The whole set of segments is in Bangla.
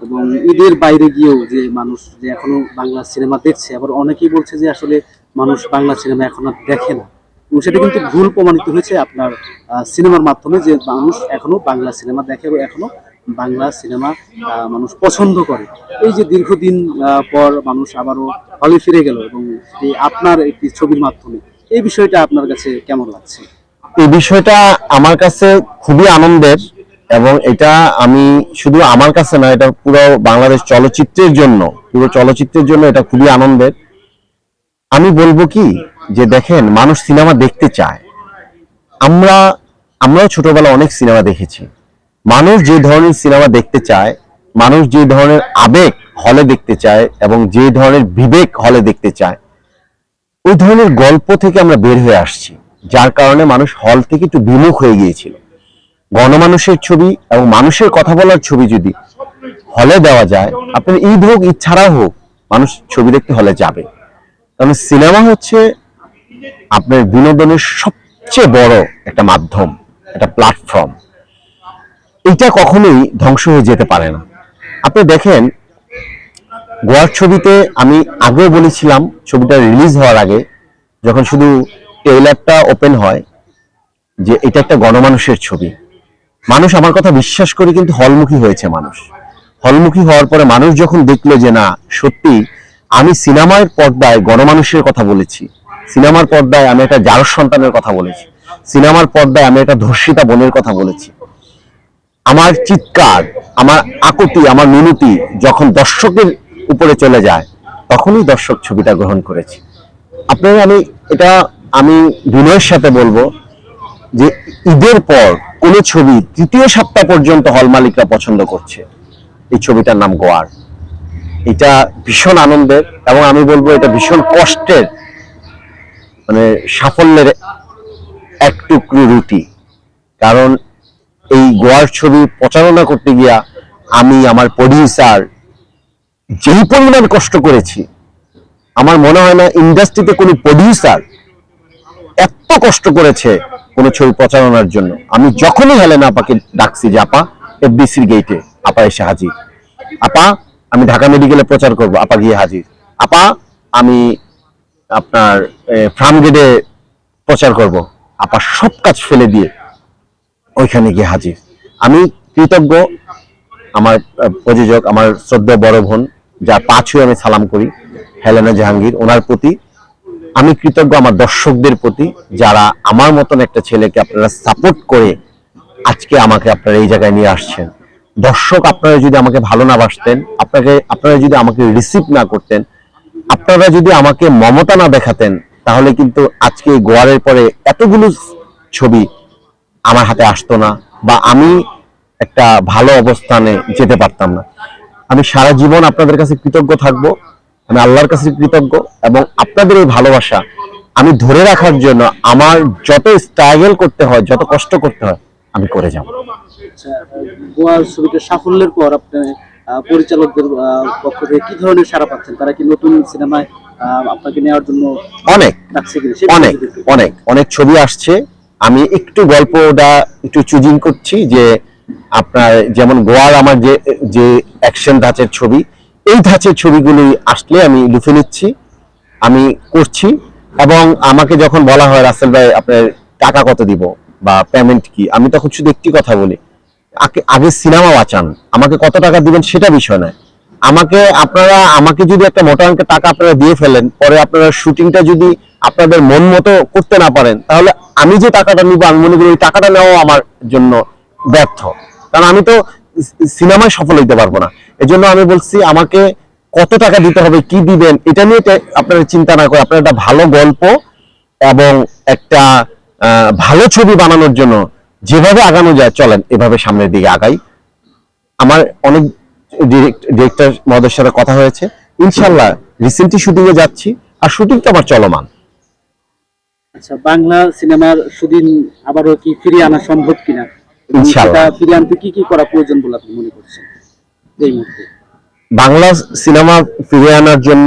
এবং ঈদের বাইরে গিয়েও যে মানুষ যে এখনো বাংলা সিনেমা দেখছে, আবার অনেকেই বলছে যে আসলে মানুষ বাংলা সিনেমা এখন আর দেখে না, এবং সেটা কিন্তু ভুল প্রমাণিত হয়েছে আপনার সিনেমার মাধ্যমে, যে মানুষ এখনো বাংলা সিনেমা দেখে এবং এখনো বাংলা সিনেমা মানুষ পছন্দ করে। এই যে দীর্ঘদিন পর মানুষ আবারও হলে ফিরে গেল এবং আপনার একটি ছবির মাধ্যমে, এই বিষয়টা আপনার কাছে কেমন লাগছে? এই বিষয়টা আমার কাছে খুবই আনন্দের, এবং এটা আমি শুধু আমার কাছে না, এটা পুরো বাংলাদেশ চলচ্চিত্রের জন্য, পুরো চলচ্চিত্রের জন্য এটা খুবই আনন্দের। আমি বলবো কি, যে দেখেন, মানুষ সিনেমা দেখতে চায়। আমরা আমরাও ছোটবেলা অনেক সিনেমা দেখেছি। মানুষ যে ধরনের সিনেমা দেখতে চায়, মানুষ যে ধরনের আবেগ হলে দেখতে চায় এবং যে ধরনের বিবেক হলে দেখতে চায়, ওই ধরনের গল্প থেকে আমরা বের হয়ে আসছি, যার কারণে মানুষ হল থেকে একটু বিমুখ হয়ে গিয়েছিল। গণমানুষের ছবি এবং মানুষের কথা বলার ছবি যদি হলে দেওয়া যায়, আপনার ঈদ হোক ঈদ ছাড়াও হোক, মানুষ ছবি দেখতে হলে যাবে। কারণ সিনেমা হচ্ছে আপনার বিনোদনের সবচেয়ে বড় একটা মাধ্যম, একটা প্ল্যাটফর্ম। এটা কখনোই ধ্বংস হয়ে যেতে পারে না। আপনি দেখেন, গোয়ার ছবিতে আমি আগেও বলেছিলাম, ছবিটা রিলিজ হওয়ার আগে যখন শুধু ট্রেইলারটা ওপেন হয়, যে এটা একটা গণমানুষের ছবি। মানুষ আমার কথা বিশ্বাস করে কিন্তু হলমুখী হয়েছে। মানুষ হলমুখী হওয়ার পরে মানুষ যখন দেখলো যে না, সত্যি আমি সিনেমার পর্দায় গণমানুষের কথা বলেছি, সিনেমার পর্দায় আমি একটা জারজ সন্তানের কথা বলেছি, সিনেমার পর্দায় আমি একটা ধর্ষিতা বোনের কথা বলেছি, আমার চিৎকার, আমার আকুতি, আমার মিনতি যখন দর্শকের উপরে চলে যায়, তখনই দর্শক ছবিটা গ্রহণ করেছে। আপনার আমি বিনয়ের সাথে বলবো যে ঈদের পর কোন ছবি তৃতীয় সপ্তাহ পর্যন্ত হল মালিকরা পছন্দ করছে, এই ছবিটার নাম গোয়ার। এটা ভীষণ আনন্দের, এবং আমি বলবো এটা ভীষণ কষ্টের, মানে সাফল্যের এক টুকরো রুটি। কারণ এই গোয়ার ছবি প্রচারণা করতে গিয়া আমি, আমার প্রডিউসার যেই পরিমাণ কষ্ট করেছি, আমার মনে হয় না ইন্ডাস্ট্রিতে কোনো প্রডিউসার এত কষ্ট করেছে কোন ছবি প্রচারণার জন্য। আমি যখনই হেলেনা আপাকে ডাকছি যে আপা এফডিসির গেটে, আপা এসে হাজির। আপা আমি ঢাকা মেডিকেলে প্রচার করব, আপা গিয়ে হাজির। আপা আমি আপনার ফার্ম গেটে প্রচার করব, আপা সব কাজ ফেলে দিয়ে ওইখানে গিয়ে হাজির। আমি কৃতজ্ঞ আমার প্রযোজক, আমার শ্রদ্ধেয় বড় বোন, যার পা ছুঁয়ে আমি সালাম করি, হেলেনা জাহাঙ্গীর, ওনার প্রতি আমি কৃতজ্ঞ। আমার দর্শকদের প্রতি, যারা আমার মতন একটা ছেলেকে আপনারা সাপোর্ট করে আজকে আমাকে আপনারা এই জায়গায় নিয়ে আসছেন। দর্শক আপনারা যদি আমাকে ভালো না বাসতেন, আপনারা যদি আমাকে রিসিভ না করতেন, আপনারা যদি আমাকে মমতা না দেখাতেন, তাহলে কিন্তু আজকে গোয়ারের পরে এতগুলো ছবি আমার হাতে আসতো না, বা আমি একটা ভালো অবস্থানে যেতে পারতাম না। আমি সারা জীবন আপনাদের কাছে কৃতজ্ঞ থাকবো, আমি আল্লাহর কাছে কৃতজ্ঞ, এবং আপনাদের এই ভালোবাসা আমি ধরে রাখার জন্য আমার যত স্ট্রাগল করতে হয়, যত কষ্ট করতে হয়, আমি করে যাব। গোয়ার ছবিটার সাফল্যের পর আপনি পরিচালকদের পক্ষ থেকে কি ধরনের সাড়া পাচ্ছেন? তারা কি নতুন সিনেমায় আপনাকে নেওয়ার জন্য অনেক অনেক অনেক অনেক ছবি আসছে। আমি একটু গল্পটা একটু চুজিং করছি, যে আপনার যেমন গোয়ার আমার যে যে অ্যাকশন ধাঁচের ছবি, এই ধাঁচের ছবিগুলি আসলে আমি লুফে নিচ্ছি, আমি করছি। এবং আমাকে যখন বলা হয় রাসেল ভাই আপনার টাকা কত দিব বা পেমেন্ট কি, আমি তখন শুধু একটি কথা বলি, আগে সিনেমা বাঁচান, আমাকে কত টাকা দিবেন সেটা বিষয় নয়। আমাকে যদি একটা মোটা অঙ্কের টাকা আপনারা দিয়ে ফেলেন, পরে আপনারা শুটিংটা যদি আপনাদের মন মতো করতে না পারেন, তাহলে আমি যে টাকাটা নিব, আমি মনে করি ওই টাকাটা নেওয়া আমার জন্য ব্যর্থ। কারণ আমি তো সিনেমায় সফল হইতে পারবো না। এজন্য আমি বলছি, আমাকে কত টাকা দিতে হবে, কি দিবেন, এটা নিয়ে আপনারা চিন্তা না করে আপনারা একটা ভালো গল্প এবং একটা ভালো ছবি বানানোর জন্য যেভাবে আগানো যায়, চলেন এভাবে সামনের দিকে আগাই। আমার অনেক ডিরেক্টর মহোদয়ের সাথে কথা হয়েছে, ইনশাল্লাহ রিসেন্টলি শুটিং এ যাচ্ছি, আর শুটিংটা আমার চলমান। আচ্ছা, বাংলা সিনেমার শুটিং আবারও কি ফিরিয়ে আনা সম্ভব কিনা, ইনশাআল্লাহ ফিরিয়ে আনতে কি কি করা প্রয়োজন বলে আপনি মনে করছেন এই মুহূর্তে? বাংলা সিনেমা ফিরিয়ে আনার জন্য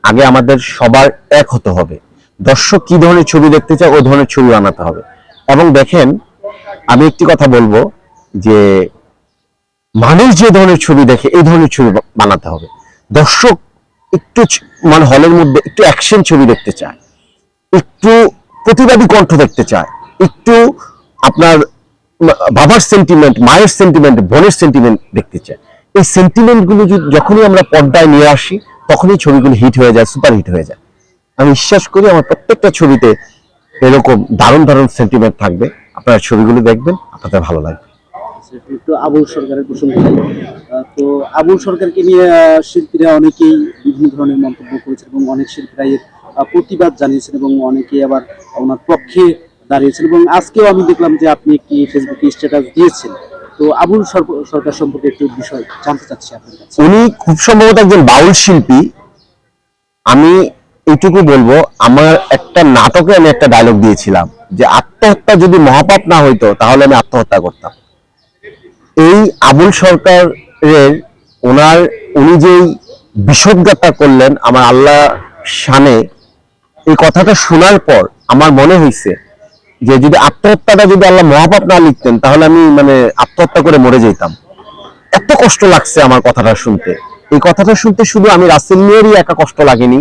আগে আমাদের সবার এক হতে হবে। দর্শক কি ধরনের ছবি দেখতে চায়, ওই ধরনের ছবি বানাতে হবে। এবং দেখেন, আমি একটি কথা বলবো, যে মানুষ যে ধরনের ছবি দেখে এই ধরনের ছবি বানাতে হবে। দর্শক একটু মানে হলের মধ্যে একটু অ্যাকশন ছবি দেখতে চায়, একটু প্রতিবাদী কণ্ঠ দেখতে চায়, একটু আপনার বাবার সেন্টিমেন্ট, মায়ের সেন্টিমেন্ট, বোনের সেন্টিমেন্ট দেখতে চায়। এই সেন্টিমেন্ট গুলো যখনই আমরা পর্দায় নিয়ে আসি তখনই ছবিগুলো হিট হয়ে যায়, সুপার হিট হয়ে যায়। আমি বিশ্বাস করি আমার প্রত্যেকটা ছবিতে এরকম দারুণ দারুণ সেন্টিমেন্ট থাকবে। আপনারা ছবিগুলো দেখবেন, আপনাদের ভালো লাগবে। একটু আবুল সরকারের প্রসঙ্গে যাই। তো আবুল সরকারকে নিয়ে শিল্পীরা অনেকেই বিভিন্ন ধরনের মন্তব্য করেছেন এবং অনেক শিল্পীরা এর প্রতিবাদ জানিয়েছেন এবং অনেকেই আবার ওনার পক্ষে দাঁড়িয়েছেন। এবং আজকেও আমি দেখলাম যে আপনি একটি ফেসবুকে স্ট্যাটাস দিয়েছেন। তো আবুল সরকার সম্পর্কে একটু বিষয় জানতে চাচ্ছি আপনার কাছে। উনি খুব সম্ভবত একজন বাউল শিল্পী। আমি এইটুকু বলবো, আমার একটা নাটকে আমি একটা ডায়লগ দিয়েছিলাম যে আত্মহত্যা যদি মহাপাপ না হইতো তাহলে আমি আত্মহত্যা করতাম। এই আবুল সরকারের উনি যেই বিষোদগাথা করলেন আমার আল্লাহ শানে, এই কথাটা শোনার পর আমার মনে হয়েছে যে যদি আত্মহত্যাটা যদি আল্লাহ মহাপাপ না লিখতেন তাহলে আমি মানে আত্মহত্যা করে মরে যেতাম। এত কষ্ট লাগছে আমার কথাটা শুনতে। এই কথাটা শুনতে শুধু আমি রাসেল মিয়ারই একা কষ্ট লাগেনি,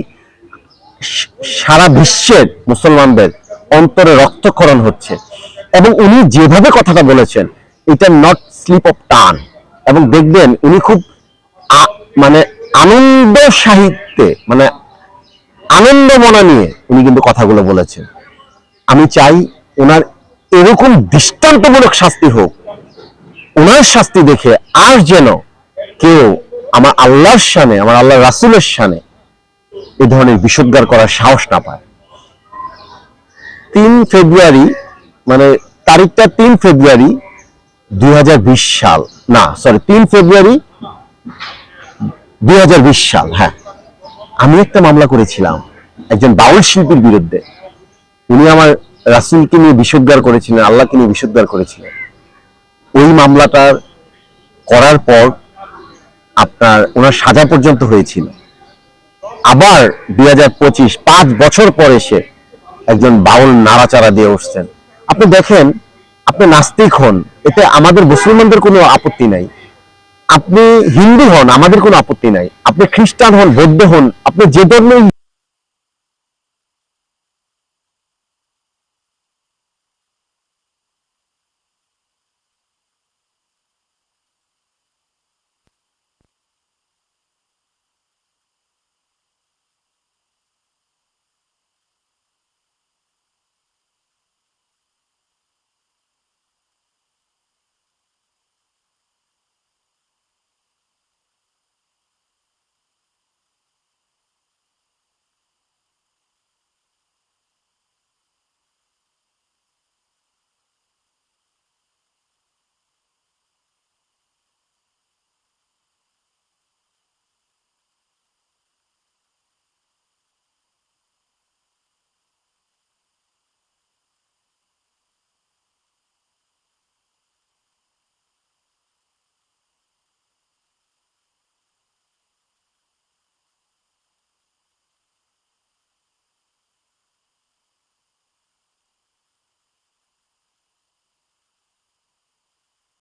সারা বিশ্বের মুসলমানদের অন্তরে রক্তক্ষরণ হচ্ছে। এবং উনি যেভাবে কথাটা বলেছেন এটা নট স্লিপ অফ টান। এবং দেখবেন উনি খুব মানে আনন্দ সাহিত্যে মানে আনন্দ মনা নিয়ে উনি কিন্তু কথাগুলো বলেছেন। আমি চাই ওনার এরকম দৃষ্টান্তমূলক শাস্তি হোক। ওনার শাস্তি দেখে আর যেন কেউ আমার আল্লাহর শানে, আমার আল্লাহ রাসূলের শানে এই ধরনের বিষোদ্গার করার সাহস না পায়। 3 ফেব্রুয়ারি মানে তারিখটা 3 ফেব্রুয়ারি 2020 সাল, না সরি 3 ফেব্রুয়ারি 2020 সাল। হ্যাঁ, আমি একটা মামলা করেছিলাম একজন বাউল শিল্পীর বিরুদ্ধে। উনি আমার রাসূলকে নিয়ে বিষোদ্গার করেছিলেন, আল্লাহকে নিয়ে বিষোদ্গার করেছিলেন। ওই মামলাটা করার পর আপনার ওনার সাজা পর্যন্ত হয়েছিল। আবার 2025 5 বছর পরে এসে একজন বাউল নাড়াচাড়া দিয়ে উঠছেন। আপনি দেখেন, আপনি নাস্তিক হন, এতে আমাদের মুসলমানদের কোনো আপত্তি নাই। আপনি হিন্দু হন, আমাদের কোনো আপত্তি নাই। আপনি খ্রিস্টান হন, বৌদ্ধ হন, আপনি যে ধর্মের